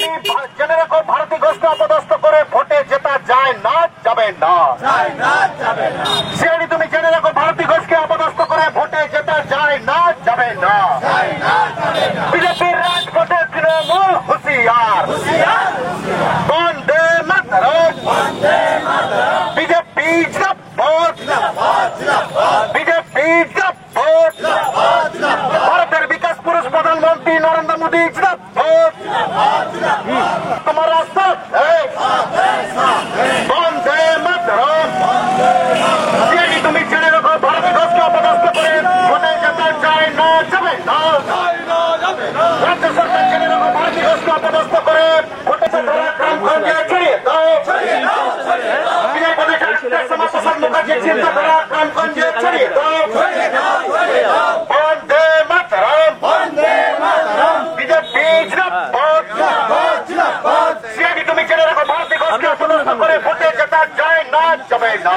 তুমি জেনে রাখো ভারতী ঘোষকে অপদস্থ করে ভোটে জেতা যায় না, যাবে না। সিআইডি তুমি জেনে রাখো ভারতী ঘোষকে অপদস্থ করে ভোটে জেতা যায় না, যাবে না। বিজেপির রাজপথে তৃণমূল হুঁশিয়ার, বন্দে মাতরম, বিজেপি জিন্দাবাদ, বিজেপি জিন্দাবাদ, ভারতের বিকাশ পুরুষ প্রধানমন্ত্রী নরেন্দ্র মোদী জিন্দাবাদ, তোমার সাথ বন্দে মাতরম। সিআইডি তুমি জেনে রাখো ভারতী ঘোষকে অপদস্থ করে ভোটে জেতা যায় না, যাবে না। রাজ্য সরকার জেনে রাখো ভারতী ঘোষকে অপদস্থ করে ভোটে জেতা গ্রামগঞ্জে ছড়িয়ে দাও। বিজয় প্রদেশের শ্যামাপ্রসাদ মুখার্জির চিন্তাধারা গ্রামগঞ্জে ছড়িয়ে দাও। বন্দে মাতরম, বিজেপি জিন্দাবাদ। সিআইডি তুমি জেনে রাখো ভারতী ঘোষকে অপদস্থ করে ভোটে জেতা যায় না, যাবে না।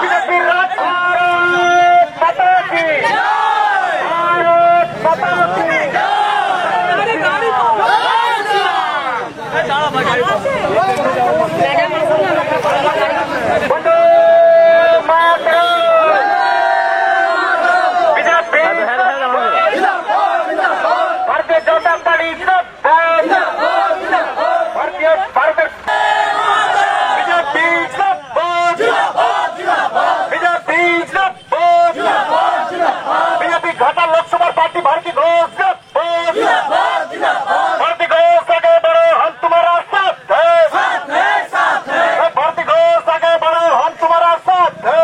বিজেপির রাজ মাতা কি, ভারত মাতা কি। বন্দে মাতরম, বিজেপি ভারতীয় জনতা পার্টি জিন্দাবাদ, ভারতীয় বিজেপি জিন্দাবাদ, বিজেপি জিন্দাবাদ, বিজেপি ঘাটাল লোকসভার প্রার্থী ভারতী ঘোষ জিন্দাবাদ, ভারতী ঘোষ আগে বড়ো हम तुम्हारा साथ है, भारती घोष आगे बढ़ो हम तुम्हारा साथ है।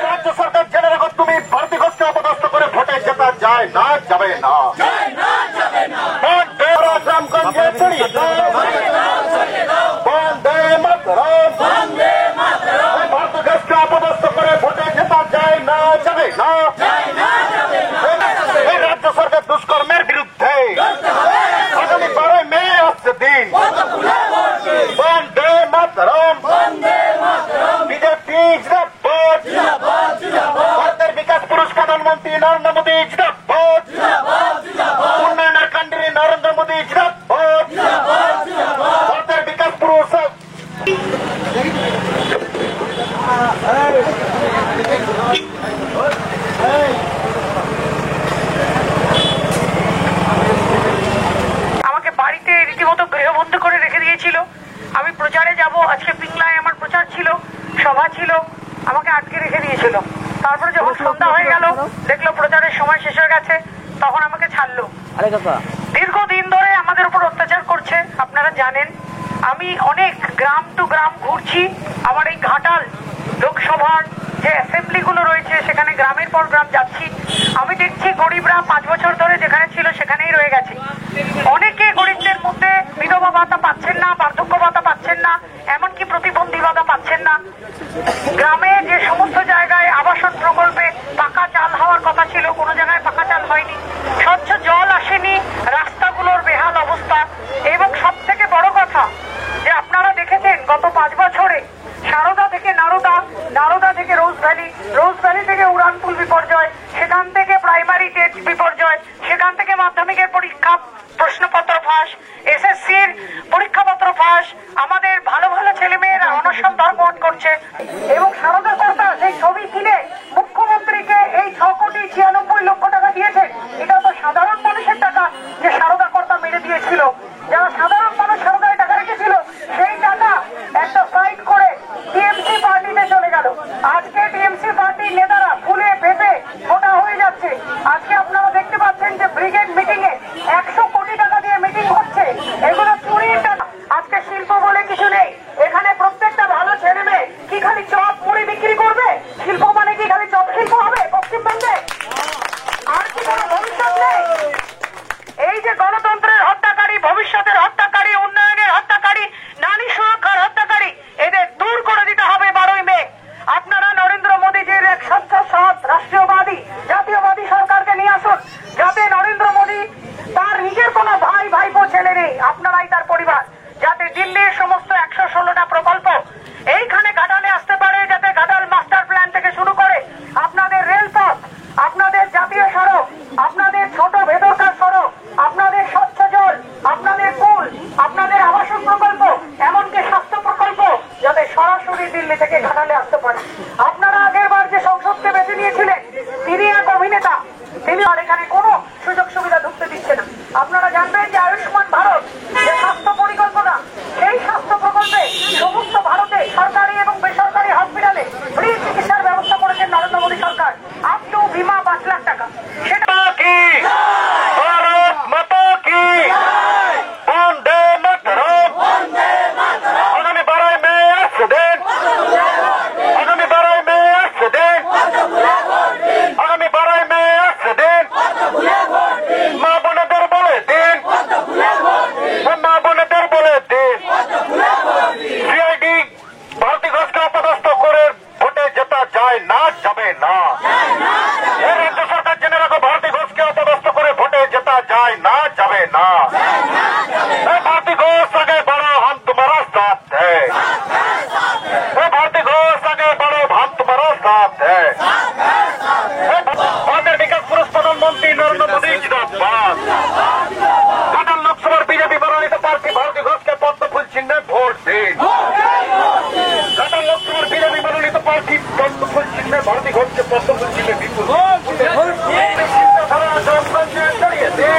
রাজ্য সরকার জেনে রাখো তুমি ভারতী ঘোষকে অপদস্থ করে ভোটে জেতা যায় না, যাবে না। গ্রামগঞ্জে ছড়িয়ে দাও। বন্দে মাতরম, ভারতী ঘোষকে অপদস্থ করে ভোটে জেতা যায় না, যাবে না। এই রাজ্য সরকার দুষ্কর্মের বিরুদ্ধে আগামী 12 মে আসছে দিন। বন্দে মাতরম, বিজেপি জিন্দাবাদ, ভারতের বিকাশ পুরুষ প্রধানমন্ত্রী নরেন্দ্র মোদী জিন্দাবাদ, উন্নয়নের কান্ডারি নরেন্দ্র মোদী জিন্দাবাদ, ভারতের বিকাশ পুরুষ। আমাকে বাড়িতে রীতিমতো গৃহবন্ধ করে রেখে দিয়েছিল। আমি প্রচারে যাব, আজকে পিংলায় আমার প্রচার ছিল, সভা ছিল, আমাকে আটকে রেখে দিয়েছিল। তারপরে যখন সন্ধ্যা হয়ে গেল, দেখলো প্রচারের সময় শেষ হয়ে গেছে, তখন আমাকে ছাড়লো। দীর্ঘদিন ধরে আমাদের উপর অত্যাচার করছে, আপনারা জানেন। আমি অনেক গ্রাম টু গ্রাম ঘুরছি। আমার এই ঘাটাল লোকসভার যে অ্যাসেম্বলি গুলো রয়েছে, সেখানে গ্রামের পর গ্রাম যাচ্ছি। আমি দেখছি গরিবরা 5 বছর ধরে যেখানে ছিল সেখানেই রয়ে গেছে। অনেকে গরিবদের মধ্যে বিধবা ভাতা পাচ্ছেন না, বার্ধক্য ভাতা পাচ্ছেন না, এমনকি প্রতিবন্ধী ভাতা পাচ্ছেন না। গ্রামে যে সমস্ত জায়গায় আবাসন প্রকল্পে পাকা চাল হওয়ার কথা ছিল, কোনো জায়গায় পাকা চাল হয়নি, স্বচ্ছ জল আসেনি, রাস্তাগুলোর বেহাল অবস্থা। এবং সব থেকে বড় কথা যে আপনারা দেখেছেন গত 5 বছরে সারদা থেকে নারদা, নারদা থেকে রোজ ভ্যালি, রোজ ভ্যালি থেকে উড়ানপুল বিপর্যয়, সেখান থেকে প্রাইমারি টেট বিপর্যয়, সেখান থেকে মাধ্যমিকের পরীক্ষা প্রশ্নপত্র ফাঁস, এসএসসির পরীক্ষাপত্র ফাঁস, আমাদের ভালো ভালো ছেলেমেয়েরা অনশন ধর্মঘট করছে। এবং সারদা কর্তা সেই ছবি কিনে মুখ্যমন্ত্রীকে এই 6,96,00,000 টাকা দিয়েছেন। এটা তো সাধারণ মানুষের টাকা যে সারদা কর্তা মেরে দিয়েছিল। যারা সাধারণ মানুষ সারদায় টাকা রেখেছিল, সেই টাকা একটা সাইড করে টিএমসি পার্টিতে চলে গেল। আজকে টিএমসি পার্টির নেতারা ফুলে ফেপে মোটা হয়ে যাচ্ছে। আজকে আপনারা দেখতে পাচ্ছেন যে ব্রিগেড মিটিং এ 100 কোটি টাকা দিয়ে মিটিং হচ্ছে। এগুলো চুরির টাকা। আজকে শিল্প বলে কিছু নেই। এখানে প্রত্যেকটা ভালো ছেলে মেয়ে কি খালি চপ মুড়ি বিক্রি করবে? শিল্প মানে কি খালি চপ শিল্প হবে পশ্চিমবঙ্গে? আর কি কোনো ভবিষ্যৎ নেই? এই যে গণতন্ত্রের হত্যাকারী, ভবিষ্যতের হত্যাকারী, উন্নয়নের হত্যাকারী, নারী সুরক্ষার হত্যাকারী, এদের দূর করে দিতে হবে 12ই মে। আপনারা নরেন্দ্র মোদীজির এক স্বচ্ছ সৎ রাষ্ট্রীয়বাদী জাতীয়বাদী সরকারকে নিয়ে আসুন, যাতে নরেন্দ্র মোদী তার নিজের কোনো ভাই ভাইপো ছেলে নেই, আপনারাই তার পরিবার, যাতে দিল্লির সমস্ত 116টা প্রকল্প এইখানে ঘাটালে আসতে পারে, যাতে ঘাটাল মাস্টার প্ল্যান থেকে শুরু করে আপনাদের রেলপথ, আপনাদের জাতীয় সড়ক, আপনাদের ছোট ভেতরকার সড়ক, আপনাদের স্বচ্ছ জল, দিল্লি থেকে ঘাটালে আসতে পারে। আপনারা আগের বার যে সংসদকে বেছে নিয়েছিলেন তিনি এক অভিনেতা, তিনি আর এখানে কোনো সুযোগ সুবিধা ঢুকতে দিচ্ছে না। আপনারা জানবেন যে আয়ুষ্মান ভারত যে স্বাস্থ্য পরিকল্পনা, সেই স্বাস্থ্য প্রকল্পে সমস্ত ভারতে সরকারি এবং বেসরকারি হসপিটালে ফ্রি চিকিৎসার ব্যবস্থা করেছেন নরেন্দ্র মোদী সরকার, আপ টু বিমা 5 লাখ টাকা। সেটা ভারত মাতা কি বন্দে মাতরম। আগামী 12 মে আসছে দিন, আগামী 12 মে আসছে দিন, আগামী 12 মে আসছে দিন। মা বোনেদের বলে দিন, মা বোনেদের বলে দিন সিআইডি ভারতী ঘোষকে অপদস্থ করে ভোটে জেতা যায় না, যাবে না। রাজ্য সরকার জেনে রাখো, ভারতী ঘোষকে অপদস্থ করে ভোটে জেতা যায় না, যাবে না। भारती घोष आगे बढ़ो, हम तुम्हारा साथ है। भारती घोष आगे बढ़ो, हम तुम्हारा साथ है। আমাদের বিকাশ পুরুষ প্রধানমন্ত্রী নরেন্দ্র মোদী জিন্দাবাদ। ঘাটাল লোকসভার বিজেপি মনোনীত প্রার্থী ভারতী ঘোষকে পদ্মফুল চিহ্নে ভোট দিন। ঘাটাল লোকসভার বিজেপি মনোনীত প্রার্থী পদ্মফুল চিহ্নে ভারতী ঘোষকে পদ্মফুল চিহ্নে বিপুল ছড়িয়ে দিন।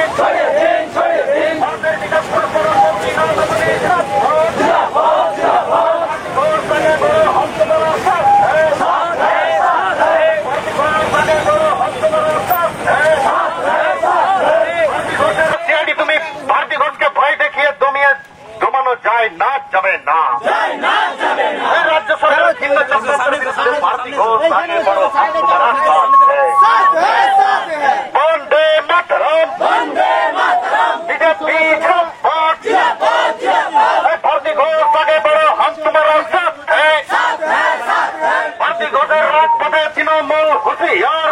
আমাদের বিকাশ পুরুষ প্রধানমন্ত্রী নরেন্দ্র মোদী সিআইডি তুমি ভারতী ঘোষকে ভয় দেখিয়ে দমানো যায় না, যাবে না। রাজ্য সরকারের ভিন্ন চক্রান্তের বিরুদ্ধে ভারতী ঘোষ আগে বড়, हम तुम्हारा साथ है। বন্দে মাতরম, বিজেপি জিন্দাবাদ। ভারতী ঘোষ আগে বড়, हम तुम्हारा साथ है। ভারতী ঘোষের রাজপথে তৃণমূল হুঁশিয়ার।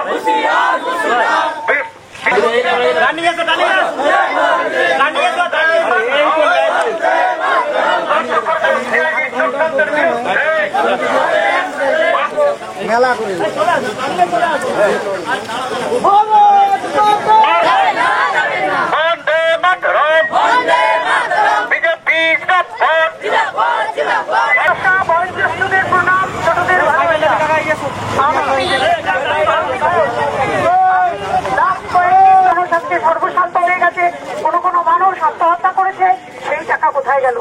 চক্রান্তের বিরুদ্ধে মেলা করে বন্দে মাতরম, বিজেপি জিন্দাবাদ। বয়োজ্যেষ্ঠদের প্রণাম, ছোটদের ভালোবাসা। লাস্ট কয়েকদিন জনস্বাস্থ্যে সর্বশান্ত হয়ে গেছে। কোনো মানুষ আত্মহত্যা করেছে, সেই টাকা কোথায় গেল?